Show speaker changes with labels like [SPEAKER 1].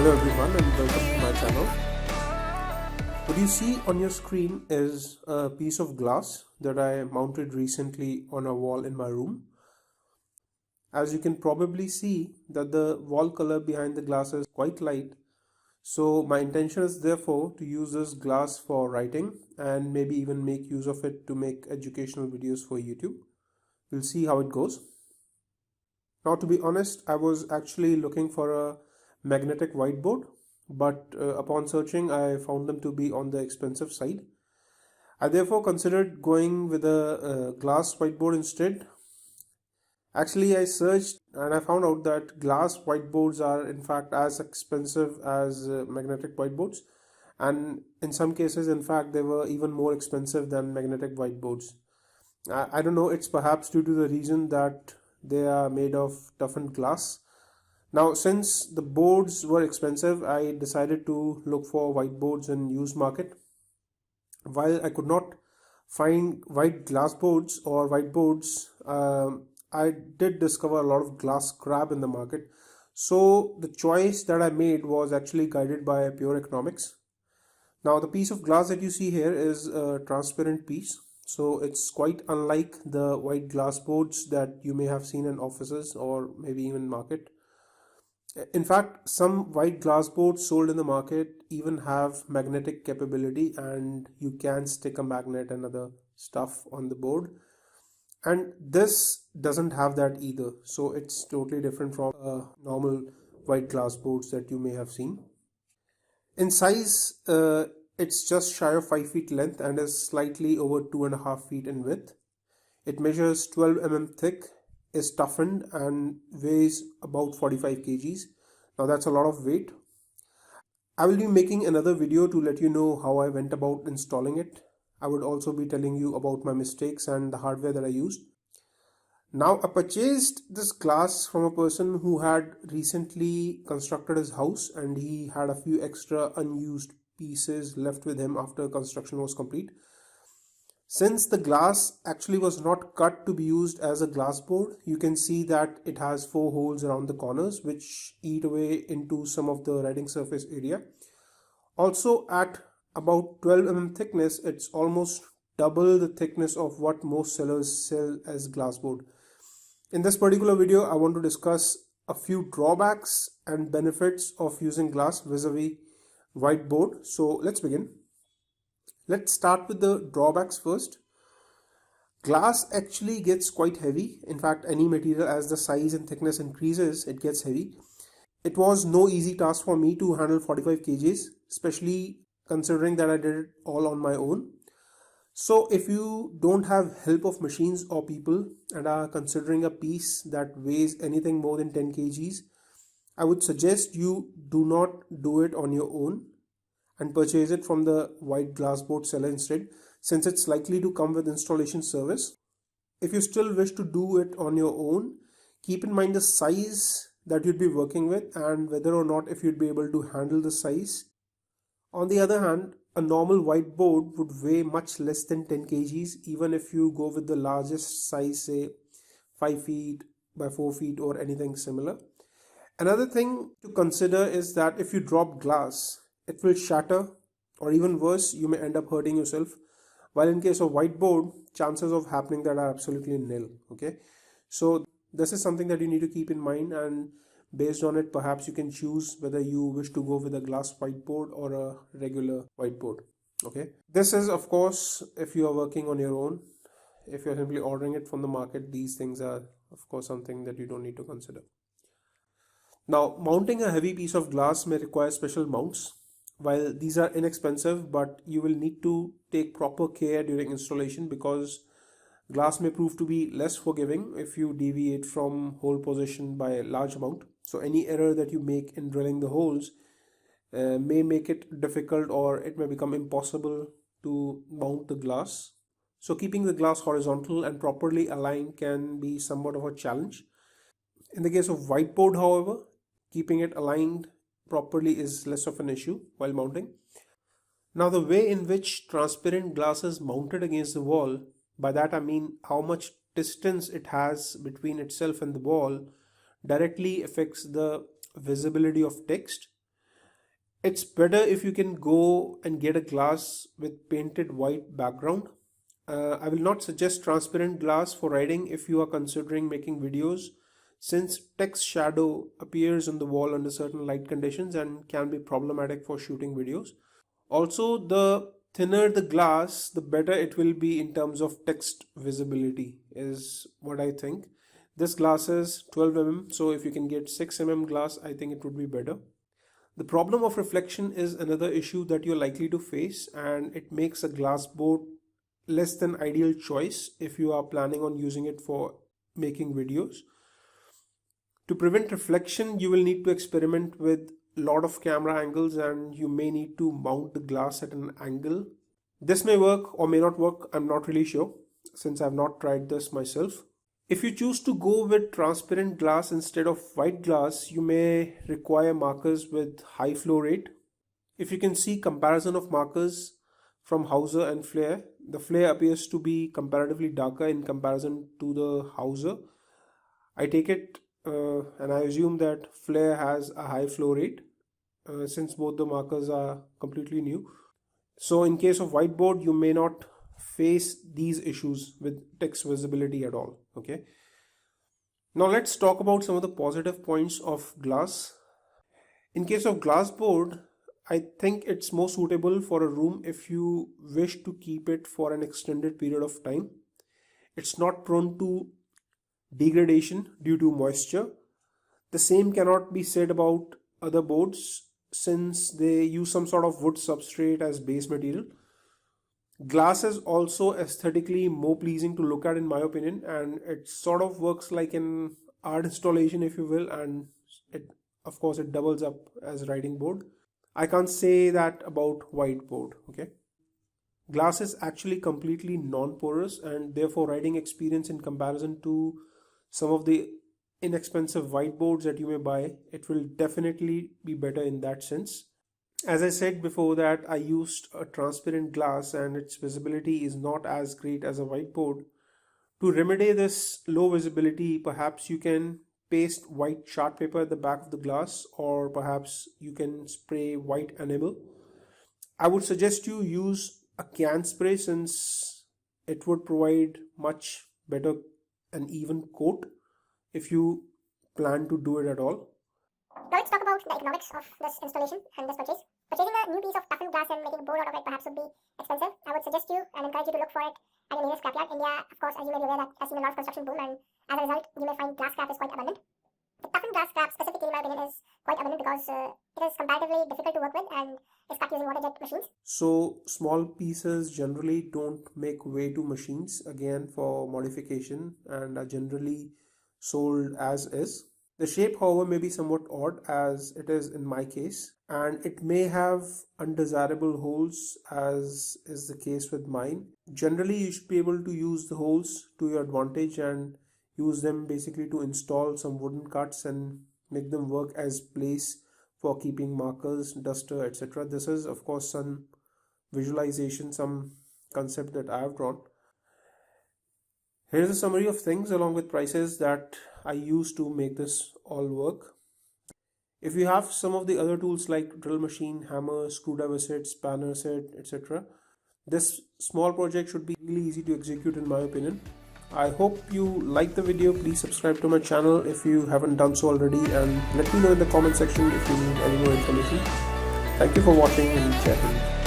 [SPEAKER 1] Hello everyone and welcome to my channel. What you see on your screen is a piece of glass that I mounted recently on a wall in my room. As you can probably see that the wall color behind the glass is quite light. So my intention is therefore to use this glass for writing and maybe even make use of it to make educational videos for YouTube. We'll see how it goes. Now, to be honest, I was actually looking for a magnetic whiteboard, but upon searching I found them to be on the expensive side. I therefore considered going with a glass whiteboard instead. Actually, I searched and I found out that glass whiteboards are in fact as expensive as magnetic whiteboards, and in some cases in fact they were even more expensive than magnetic whiteboards. I don't know, it's perhaps due to the reason that they are made of toughened glass. Now, since the boards were expensive, I decided to look for whiteboards in used market. While I could not find white glass boards or whiteboards, I did discover a lot of glass scrap in the market. So the choice that I made was actually guided by pure economics. Now, the piece of glass that you see here is a transparent piece. So it's quite unlike the white glass boards that you may have seen in offices or maybe even market. In fact, some white glass boards sold in the market even have magnetic capability, and you can stick a magnet and other stuff on the board. And this doesn't have that either. So it's totally different from normal white glass boards that you may have seen. In size, it's just shy of 5 feet length and is slightly over 2.5 feet in width. It measures 12 mm thick, is toughened and weighs about 45 kgs. Now that's a lot of weight. I will be making another video to let you know how I went about installing it. I would also be telling you about my mistakes and the hardware that I used. Now, I purchased this glass from a person who had recently constructed his house and he had a few extra unused pieces left with him after construction was complete. Since the glass actually was not cut to be used as a glass board, you can see that it has 4 holes around the corners which eat away into some of the writing surface area. Also, at about 12 mm thickness, it's almost double the thickness of what most sellers sell as glass board. In this particular video, I want to discuss a few drawbacks and benefits of using glass vis-a-vis whiteboard. So let's begin. Let's start with the drawbacks first. Glass actually gets quite heavy. In fact, any material, as the size and thickness increases, it gets heavy. It was no easy task for me to handle 45 kgs, especially considering that I did it all on my own. So if you don't have help of machines or people and are considering a piece that weighs anything more than 10 kgs, I would suggest you do not do it on your own and purchase it from the white glass board seller instead, since it's likely to come with installation service. If you still wish to do it on your own, keep in mind the size that you'd be working with and whether or not if you'd be able to handle the size. On the other hand, a normal whiteboard would weigh much less than 10 kgs even if you go with the largest size, say 5 feet by 4 feet or anything similar. Another thing to consider is that if you drop glass, it will shatter, or even worse, you may end up hurting yourself. While in case of whiteboard, chances of happening that are absolutely nil. Okay, so this is something that you need to keep in mind, and based on it, perhaps you can choose whether you wish to go with a glass whiteboard or a regular whiteboard. Okay, this is of course if you are working on your own. If you're simply ordering it from the market, these things are of course something that you don't need to consider. Now, mounting a heavy piece of glass may require special mounts. While these are inexpensive, but you will need to take proper care during installation because glass may prove to be less forgiving if you deviate from hole position by a large amount. So any error that you make in drilling the holes may make it difficult, or it may become impossible to mount the glass. So keeping the glass horizontal and properly aligned can be somewhat of a challenge. In the case of whiteboard, however, keeping it aligned properly is less of an issue while mounting. Now, the way in which transparent glass is mounted against the wall, by that I mean how much distance it has between itself and the wall, directly affects the visibility of text. It's better if you can go and get a glass with painted white background. I will not suggest transparent glass for writing if you are considering making videos, since text shadow appears on the wall under certain light conditions and can be problematic for shooting videos. Also, the thinner the glass, the better it will be in terms of text visibility, is what I think. This glass is 12 mm, so if you can get 6 mm glass, I think it would be better. The problem of reflection is another issue that you're likely to face, and it makes a glass board less than ideal choice if you are planning on using it for making videos. To prevent reflection, you will need to experiment with a lot of camera angles, and you may need to mount the glass at an angle. This may work or may not work, I'm not really sure, since I've not tried this myself. If you choose to go with transparent glass instead of white glass, you may require markers with high flow rate. If you can see comparison of markers from Hauser and Flair, the Flair appears to be comparatively darker in comparison to the Hauser. I take it and I assume that Flair has a high flow rate since both the markers are completely new. So in case of whiteboard, you may not face these issues with text visibility at all. Okay. Now let's talk about some of the positive points of glass. In case of glass board, I think it's more suitable for a room if you wish to keep it for an extended period of time. It's not prone to degradation due to moisture. The same cannot be said about other boards since they use some sort of wood substrate as base material. Glass is also aesthetically more pleasing to look at in my opinion, and it sort of works like an art installation if you will, and of course it doubles up as writing board. I can't say that about whiteboard. Okay. Glass is actually completely non-porous, and therefore writing experience in comparison to some of the inexpensive whiteboards that you may buy, it will definitely be better in that sense. As I said before that I used a transparent glass and its visibility is not as great as a whiteboard. To remedy this low visibility, perhaps you can paste white chart paper at the back of the glass, or perhaps you can spray white enamel. I would suggest you use a can spray since it would provide much better and even coat if you plan to do it at all.
[SPEAKER 2] Now let's talk about the economics of this installation and this purchase. Purchasing a new piece of toughened glass and making a board out of it perhaps would be expensive. I would suggest you and encourage you to look for it at your nearest scrapyard. India, of course, as you may be aware, that has seen a lot of construction boom, and as a result, you may find glass scrap is quite abundant. The toughened glass scrap specifically, in my opinion, is quite abundant because it is comparatively difficult to work with and is cut using water jet machines.
[SPEAKER 1] So small pieces generally don't make way to machines again for modification and are generally sold as is. The shape, however, may be somewhat odd as it is in my case, and it may have undesirable holes as is the case with mine. Generally, you should be able to use the holes to your advantage and use them basically to install some wooden cuts and make them work as place for keeping markers, duster, etc. This is of course some visualization, some concept that I have drawn. Here's a summary of things along with prices that I use to make this all work. If you have some of the other tools like drill machine, hammer, screwdriver set, spanner set, etc., this small project should be really easy to execute in my opinion. I hope you like the video. Please subscribe to my channel if you haven't done so already, and let me know in the comment section if you need any more information. Thank you for watching, and Jai Hind.